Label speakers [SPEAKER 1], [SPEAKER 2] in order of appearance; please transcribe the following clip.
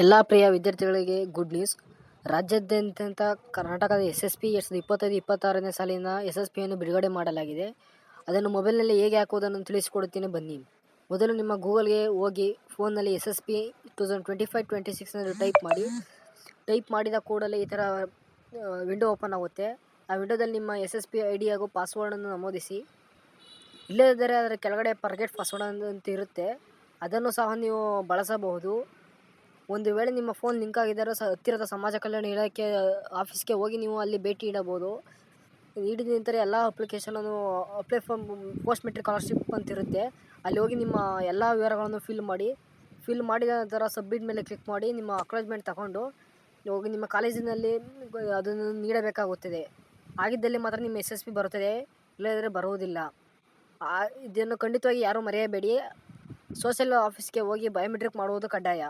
[SPEAKER 1] ಎಲ್ಲ ಪ್ರಿಯ ವಿದ್ಯಾರ್ಥಿಗಳಿಗೆ good news. ರಾಜ್ಯಾದ್ಯಂತ ಕರ್ನಾಟಕದ SSP 2025-26ನೇ ಸಾಲಿನ SSPಯನ್ನು ಬಿಡುಗಡೆ ಮಾಡಲಾಗಿದೆ. ಅದನ್ನು ಮೊಬೈಲ್ನಲ್ಲಿ ಹೇಗೆ ಹಾಕುವುದನ್ನು ತಿಳಿಸಿಕೊಡುತ್ತೇನೆ ಬನ್ನಿ. ಮೊದಲು ನಿಮ್ಮ ಗೂಗಲ್ಗೆ ಹೋಗಿ ಫೋನ್ನಲ್ಲಿ SSP 2025-26 ಎಂದು ಟೈಪ್ ಮಾಡಿದ ಕೂಡಲೇ ಈ ಥರ ವಿಂಡೋ ಓಪನ್ ಆಗುತ್ತೆ. ಆ ವಿಂಡೋದಲ್ಲಿ ನಿಮ್ಮ SSP ID ಹಾಗೂ ಪಾಸ್ವರ್ಡನ್ನು ನಮೂದಿಸಿ. ಇಲ್ಲದಿದ್ದರೆ ಅದರ ಕೆಳಗಡೆ ಫರ್ಗೆಟ್ ಪಾಸ್ವರ್ಡ್ ಅಂತ ಇರುತ್ತೆ, ಅದನ್ನು ಸಹ ನೀವು ಬಳಸಬಹುದು. ಒಂದು ವೇಳೆ ನಿಮ್ಮ ಫೋನ್ ಲಿಂಕ್ ಆಗಿದ್ದರೆ ಹತ್ತಿರದ ಸಮಾಜ ಕಲ್ಯಾಣ ಇಲಾಖೆ ಆಫೀಸ್ಗೆ ಹೋಗಿ ನೀವು ಅಲ್ಲಿ ಭೇಟಿ ನೀಡಬಹುದು. ನೀಡಿದ ನಂತರ ಎಲ್ಲ ಅಪ್ಲಿಕೇಶನನ್ನು apply form post matric scholarship ಅಂತ ಇರುತ್ತೆ, ಅಲ್ಲಿ ಹೋಗಿ ನಿಮ್ಮ ಎಲ್ಲ ವಿವರಗಳನ್ನು ಫಿಲ್ ಮಾಡಿದ ನಂತರ ಸಬ್ಮಿಟ್ ಮೇಲೆ ಕ್ಲಿಕ್ ಮಾಡಿ ನಿಮ್ಮ ಅಕ್ನಾಲೇಜ್ಮೆಂಟ್ ತಗೊಂಡು ಹೋಗಿ ನಿಮ್ಮ ಕಾಲೇಜಿನಲ್ಲಿ ಅದನ್ನು ನೀಡಬೇಕಾಗುತ್ತದೆ. ಆಗಿದ್ದಲ್ಲಿ ಮಾತ್ರ ನಿಮ್ಮ SSP ಬರುತ್ತದೆ, ಇಲ್ಲದಿದ್ದರೆ ಬರುವುದಿಲ್ಲ. ಇದನ್ನು ಖಂಡಿತವಾಗಿ ಯಾರೂ ಮರೆಯಬೇಡಿ. ಸೋಷಿಯಲ್ ಆಫೀಸ್ಗೆ ಹೋಗಿ ಬಯೋಮೆಟ್ರಿಕ್ ಮಾಡುವುದು ಕಡ್ಡಾಯ.